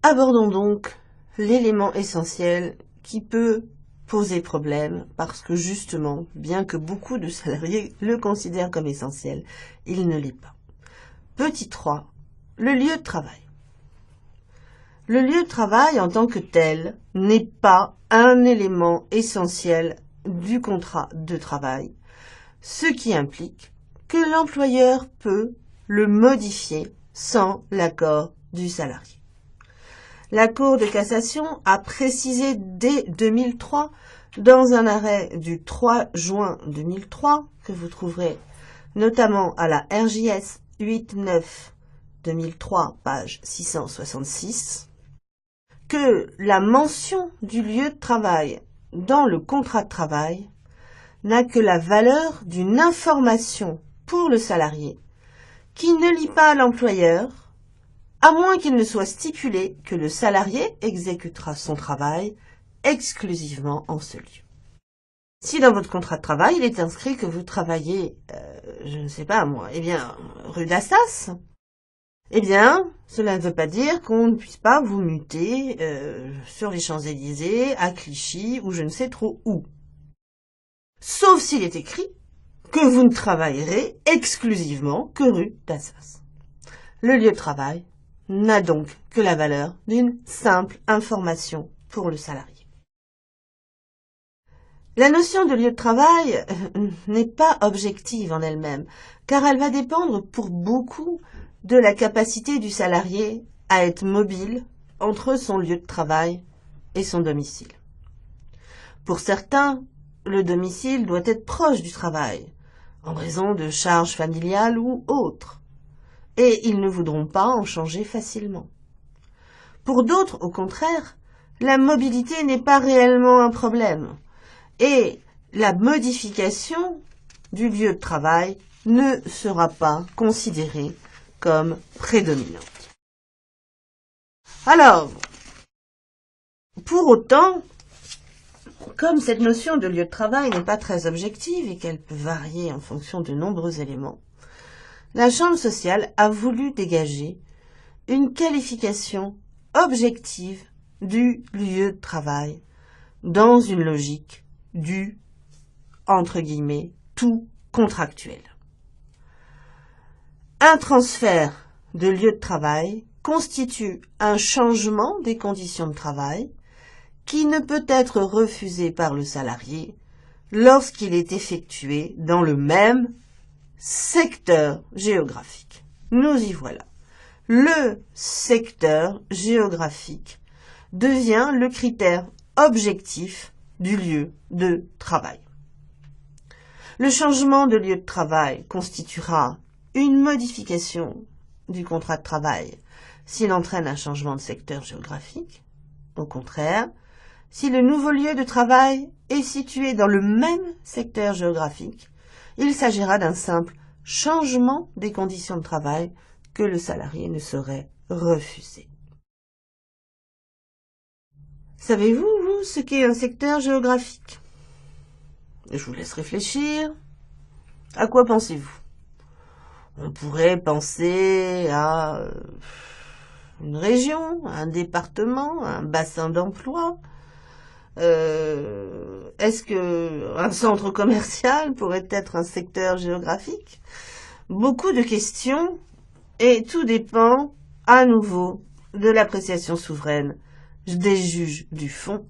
Abordons donc l'élément essentiel qui peut poser problème parce que justement, bien que beaucoup de salariés le considèrent comme essentiel, il ne l'est pas. Petit 3, le lieu de travail. Le lieu de travail en tant que tel n'est pas un élément essentiel du contrat de travail, ce qui implique que l'employeur peut le modifier sans l'accord du salarié. La Cour de cassation a précisé dès 2003, dans un arrêt du 3 juin 2003, que vous trouverez notamment à la RJS 8-9-2003, page 666, que la mention du lieu de travail dans le contrat de travail n'a que la valeur d'une information pour le salarié qui ne lie pas à l'employeur, à moins qu'il ne soit stipulé que le salarié exécutera son travail exclusivement en ce lieu. Si dans votre contrat de travail, il est inscrit que vous travaillez, je ne sais pas moi, rue d'Assas, cela ne veut pas dire qu'on ne puisse pas vous muter sur les Champs-Élysées, à Clichy, ou je ne sais trop où. Sauf s'il est écrit que vous ne travaillerez exclusivement que rue d'Assas. Le lieu de travail n'a donc que la valeur d'une simple information pour le salarié. La notion de lieu de travail n'est pas objective en elle-même, car elle va dépendre pour beaucoup de la capacité du salarié à être mobile entre son lieu de travail et son domicile. Pour certains, le domicile doit être proche du travail, en raison de charges familiales ou autres, et ils ne voudront pas en changer facilement. Pour d'autres, au contraire, la mobilité n'est pas réellement un problème, et la modification du lieu de travail ne sera pas considérée comme prédominante. Alors, pour autant, comme cette notion de lieu de travail n'est pas très objective et qu'elle peut varier en fonction de nombreux éléments, la Chambre sociale a voulu dégager une qualification objective du lieu de travail dans une logique du, entre guillemets, tout contractuel. Un transfert de lieu de travail constitue un changement des conditions de travail qui ne peut être refusé par le salarié lorsqu'il est effectué dans le même secteur géographique. Nous y voilà. Le secteur géographique devient le critère objectif du lieu de travail. Le changement de lieu de travail constituera une modification du contrat de travail s'il entraîne un changement de secteur géographique. Au contraire, si le nouveau lieu de travail est situé dans le même secteur géographique, il s'agira d'un simple changement des conditions de travail que le salarié ne saurait refuser. Savez-vous, vous, ce qu'est un secteur géographique? Je vous laisse réfléchir. À quoi pensez-vous? On pourrait penser à une région, un département, un bassin d'emploi. Est-ce que un centre commercial pourrait être un secteur géographique? Beaucoup de questions et tout dépend à nouveau de l'appréciation souveraine des juges du fond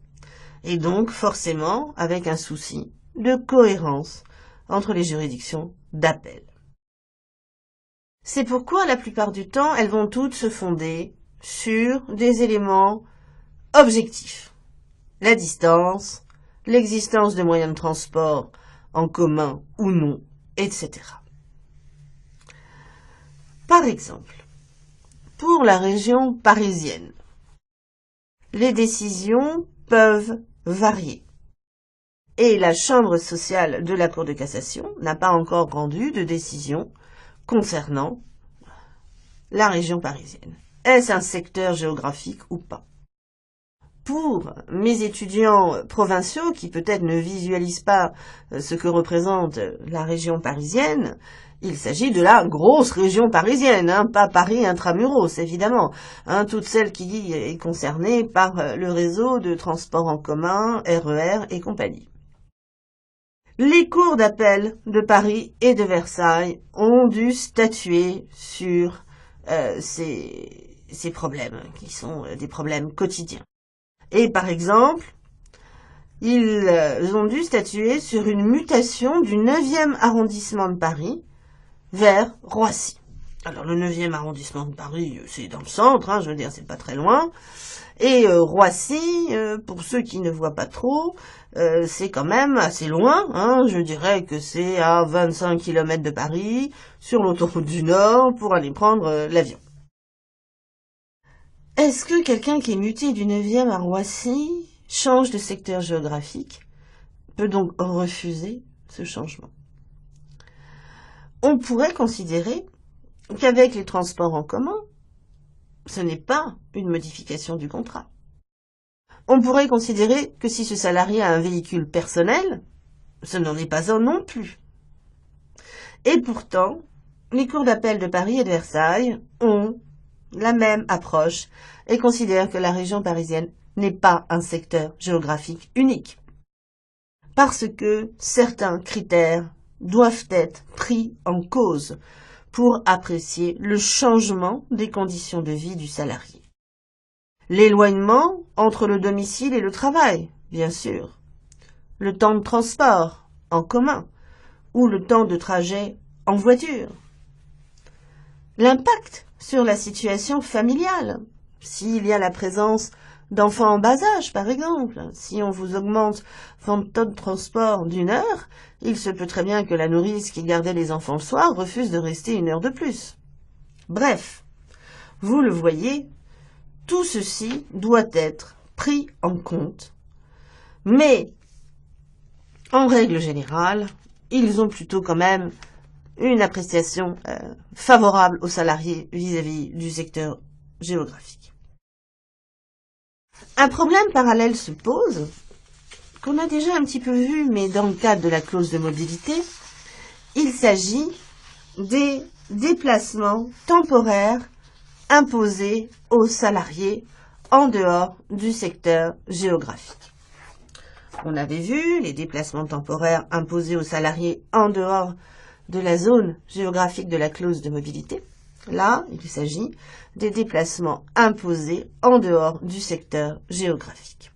et donc forcément avec un souci de cohérence entre les juridictions d'appel. C'est pourquoi la plupart du temps elles vont toutes se fonder sur des éléments objectifs. La distance, l'existence de moyens de transport en commun ou non, etc. Par exemple, pour la région parisienne, les décisions peuvent varier. Et la Chambre sociale de la Cour de cassation n'a pas encore rendu de décision concernant la région parisienne. Est-ce un secteur géographique ou pas? Pour mes étudiants provinciaux qui peut-être ne visualisent pas ce que représente la région parisienne, Il s'agit de la grosse région parisienne, pas Paris intramuros, évidemment, toute celle qui est concernée par le réseau de transport en commun, RER et compagnie. Les cours d'appel de Paris et de Versailles ont dû statuer sur ces problèmes, qui sont des problèmes quotidiens. Et par exemple, ils ont dû statuer sur une mutation du 9e arrondissement de Paris vers Roissy. Alors le 9e arrondissement de Paris, c'est dans le centre, je veux dire, c'est pas très loin. Et Roissy, pour ceux qui ne voient pas trop, c'est quand même assez loin. Je dirais que c'est à 25 km de Paris, sur l'autoroute du Nord, pour aller prendre l'avion. Est-ce que quelqu'un qui est muté du 9e à Roissy change de secteur géographique, peut donc refuser ce changement? On pourrait considérer qu'avec les transports en commun, ce n'est pas une modification du contrat. On pourrait considérer que si ce salarié a un véhicule personnel, ce n'en est pas un non plus. Et pourtant, les cours d'appel de Paris et de Versailles ont la même approche et considèrent que la région parisienne n'est pas un secteur géographique unique. Parce que certains critères doivent être pris en cause pour apprécier le changement des conditions de vie du salarié. L'éloignement entre le domicile et le travail, bien sûr. Le temps de transport en commun ou le temps de trajet en voiture. L'impact sur la situation familiale, s'il y a la présence d'enfants en bas âge, par exemple. Si on vous augmente votre temps de transport d'1 heure, il se peut très bien que la nourrice qui gardait les enfants le soir refuse de rester 1 heure de plus. Bref, vous le voyez, tout ceci doit être pris en compte, mais en règle générale, ils ont plutôt quand même une appréciation favorable aux salariés vis-à-vis du secteur géographique. Un problème parallèle se pose, qu'on a déjà un petit peu vu, mais dans le cadre de la clause de mobilité, il s'agit des déplacements temporaires imposés aux salariés en dehors du secteur géographique. On avait vu les déplacements temporaires imposés aux salariés en dehors de la zone géographique de la clause de mobilité. Là, il s'agit des déplacements imposés en dehors du secteur géographique.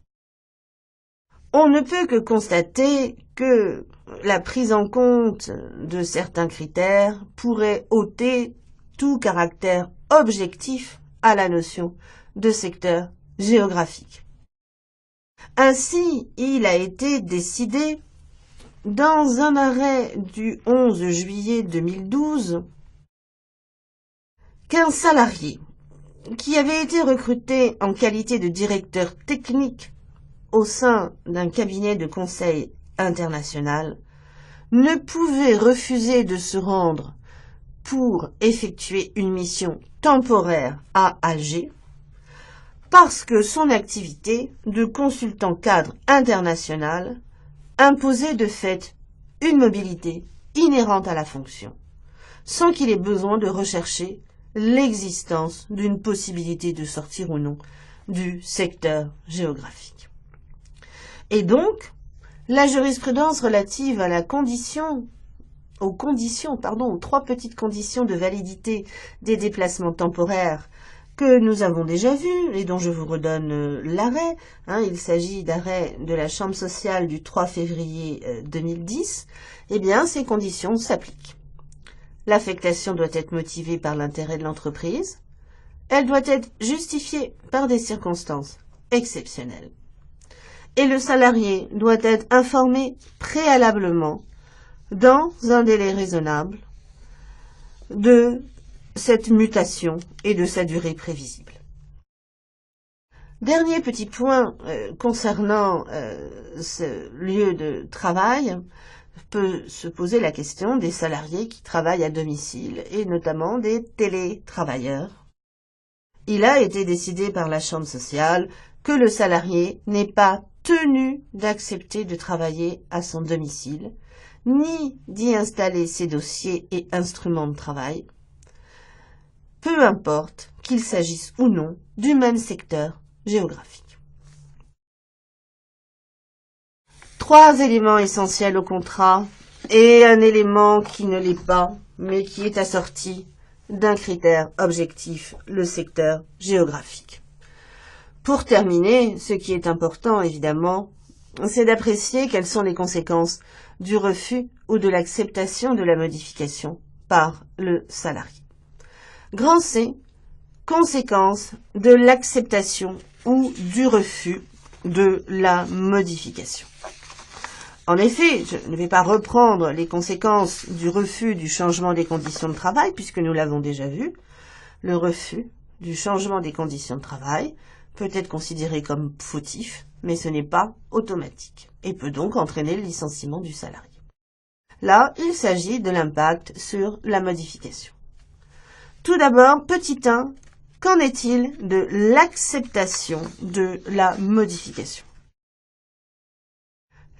On ne peut que constater que la prise en compte de certains critères pourrait ôter tout caractère objectif à la notion de secteur géographique. Ainsi, il a été décidé, dans un arrêt du 11 juillet 2012, qu'un salarié qui avait été recruté en qualité de directeur technique au sein d'un cabinet de conseil international ne pouvait refuser de se rendre pour effectuer une mission temporaire à Alger parce que son activité de consultant cadre international imposait de fait une mobilité inhérente à la fonction, sans qu'il ait besoin de rechercher l'existence d'une possibilité de sortir ou non du secteur géographique. Et donc, la jurisprudence relative à aux 3 petites conditions de validité des déplacements temporaires que nous avons déjà vues et dont je vous redonne l'arrêt. Il s'agit d'arrêt de la Chambre sociale du 3 février 2010. Eh bien, ces conditions s'appliquent. L'affectation doit être motivée par l'intérêt de l'entreprise. Elle doit être justifiée par des circonstances exceptionnelles. Et le salarié doit être informé préalablement, dans un délai raisonnable, de cette mutation et de sa durée prévisible. Dernier petit point concernant ce lieu de travail, peut se poser la question des salariés qui travaillent à domicile et notamment des télétravailleurs. Il a été décidé par la Chambre sociale que le salarié n'est pas tenu d'accepter de travailler à son domicile ni d'y installer ses dossiers et instruments de travail, peu importe qu'il s'agisse ou non du même secteur géographique. 3 éléments essentiels au contrat et un élément qui ne l'est pas, mais qui est assorti d'un critère objectif, le secteur géographique. Pour terminer, ce qui est important évidemment, c'est d'apprécier quelles sont les conséquences du refus ou de l'acceptation de la modification par le salarié. Grand C, conséquences de l'acceptation ou du refus de la modification. En effet, je ne vais pas reprendre les conséquences du refus du changement des conditions de travail, puisque nous l'avons déjà vu. Le refus du changement des conditions de travail peut être considéré comme fautif, mais ce n'est pas automatique, et peut donc entraîner le licenciement du salarié. Là, il s'agit de l'impact sur la modification. Tout d'abord, petit 1, qu'en est-il de l'acceptation de la modification ?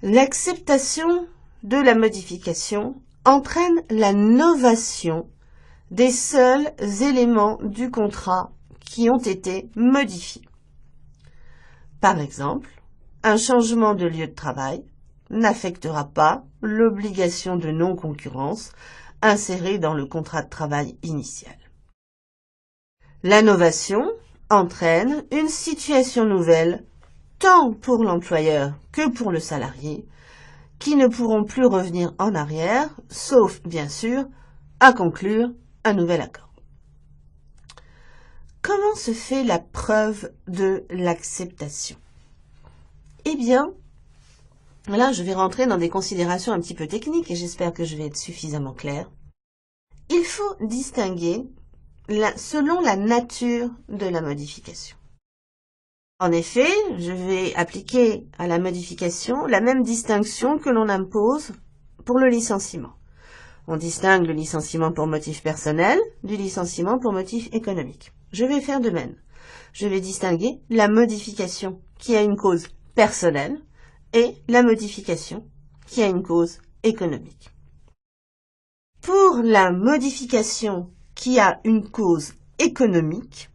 L'acceptation de la modification entraîne la novation des seuls éléments du contrat qui ont été modifiés. Par exemple, un changement de lieu de travail n'affectera pas l'obligation de non-concurrence insérée dans le contrat de travail initial. La novation entraîne une situation nouvelle tant pour l'employeur que pour le salarié, qui ne pourront plus revenir en arrière, sauf, bien sûr, à conclure un nouvel accord. Comment se fait la preuve de l'acceptation ? Eh bien, là, je vais rentrer dans des considérations un petit peu techniques et j'espère que je vais être suffisamment claire. Il faut distinguer selon la nature de la modification. En effet, je vais appliquer à la modification la même distinction que l'on impose pour le licenciement. On distingue le licenciement pour motif personnel du licenciement pour motif économique. Je vais faire de même. Je vais distinguer la modification qui a une cause personnelle et la modification qui a une cause économique. Pour la modification qui a une cause économique,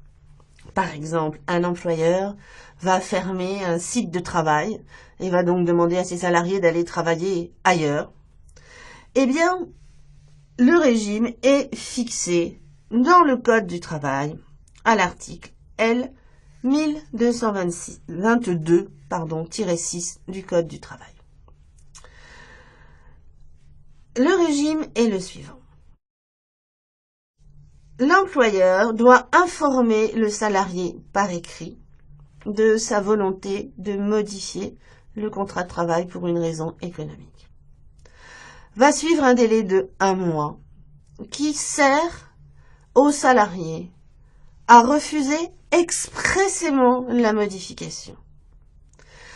par exemple, un employeur va fermer un site de travail et va donc demander à ses salariés d'aller travailler ailleurs, eh bien, le régime est fixé dans le Code du travail à l'article L. 1222-6 du Code du travail. Le régime est le suivant. L'employeur doit informer le salarié par écrit de sa volonté de modifier le contrat de travail pour une raison économique. Va suivre un délai de 1 mois qui sert au salarié à refuser expressément la modification.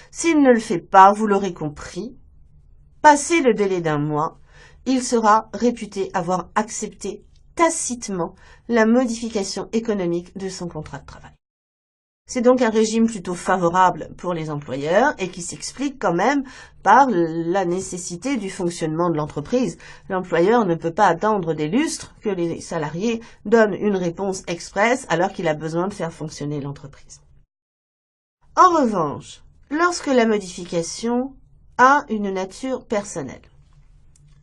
S'il ne le fait pas, vous l'aurez compris, passé le délai d'1 mois, il sera réputé avoir accepté tacitement la modification économique de son contrat de travail. C'est donc un régime plutôt favorable pour les employeurs et qui s'explique quand même par la nécessité du fonctionnement de l'entreprise. L'employeur ne peut pas attendre des lustres que les salariés donnent une réponse expresse alors qu'il a besoin de faire fonctionner l'entreprise. En revanche, lorsque la modification a une nature personnelle,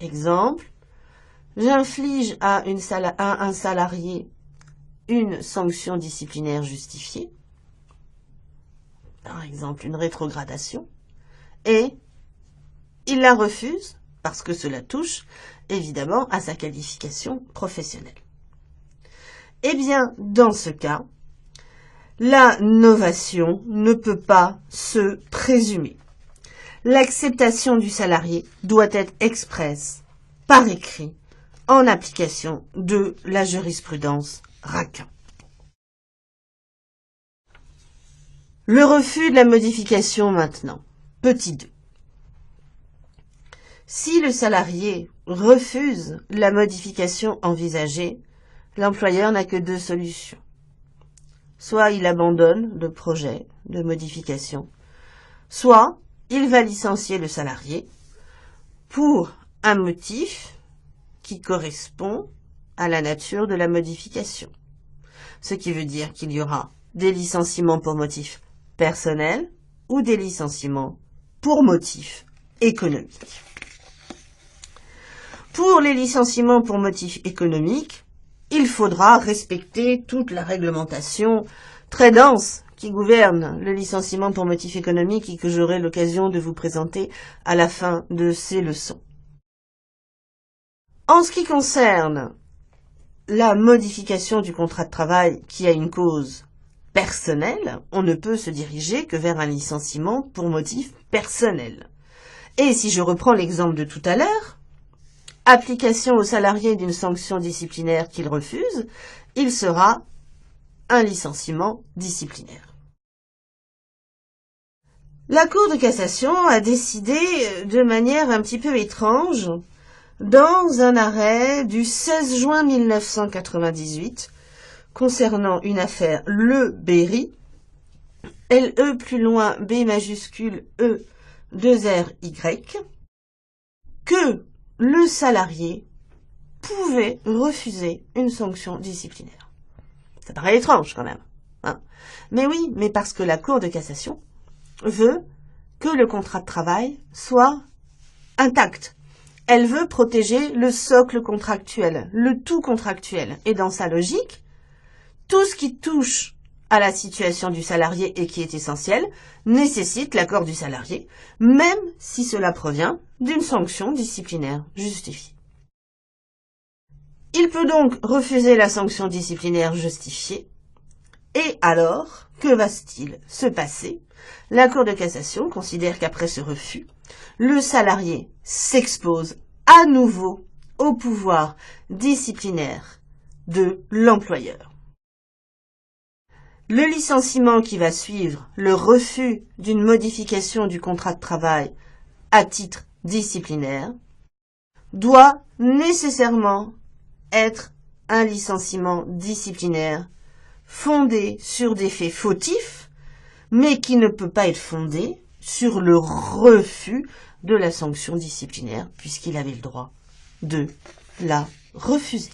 exemple, j'inflige à un salarié une sanction disciplinaire justifiée, par exemple une rétrogradation, et il la refuse parce que cela touche évidemment à sa qualification professionnelle. Eh bien, dans ce cas, la novation ne peut pas se présumer. L'acceptation du salarié doit être expresse, par écrit, en application de la jurisprudence Raquin. Le refus de la modification maintenant. Petit 2. Si le salarié refuse la modification envisagée, l'employeur n'a que 2 solutions. Soit il abandonne le projet de modification, soit il va licencier le salarié pour un motif qui correspond à la nature de la modification. Ce qui veut dire qu'il y aura des licenciements pour motif personnel ou des licenciements pour motif économique. Pour les licenciements pour motif économique, il faudra respecter toute la réglementation très dense qui gouverne le licenciement pour motif économique et que j'aurai l'occasion de vous présenter à la fin de ces leçons. En ce qui concerne la modification du contrat de travail qui a une cause personnelle, on ne peut se diriger que vers un licenciement pour motif personnel. Et si je reprends l'exemple de tout à l'heure, application au salarié d'une sanction disciplinaire qu'il refuse, il sera un licenciement disciplinaire. La Cour de cassation a décidé de manière un petit peu étrange, dans un arrêt du 16 juin 1998, concernant une affaire Le Berry, LE plus loin B majuscule E 2 RY, que le salarié pouvait refuser une sanction disciplinaire. Ça paraît étrange quand même, hein. Mais oui, mais parce que la Cour de cassation veut que le contrat de travail soit intact. Elle veut protéger le socle contractuel, le tout contractuel. Et dans sa logique, tout ce qui touche à la situation du salarié et qui est essentiel nécessite l'accord du salarié, même si cela provient d'une sanction disciplinaire justifiée. Il peut donc refuser la sanction disciplinaire justifiée. Et alors, que va-t-il se passer? La Cour de cassation considère qu'après ce refus, le salarié s'expose à nouveau au pouvoir disciplinaire de l'employeur. Le licenciement qui va suivre le refus d'une modification du contrat de travail à titre disciplinaire doit nécessairement être un licenciement disciplinaire fondé sur des faits fautifs, mais qui ne peut pas être fondé sur le refus de la sanction disciplinaire, puisqu'il avait le droit de la refuser.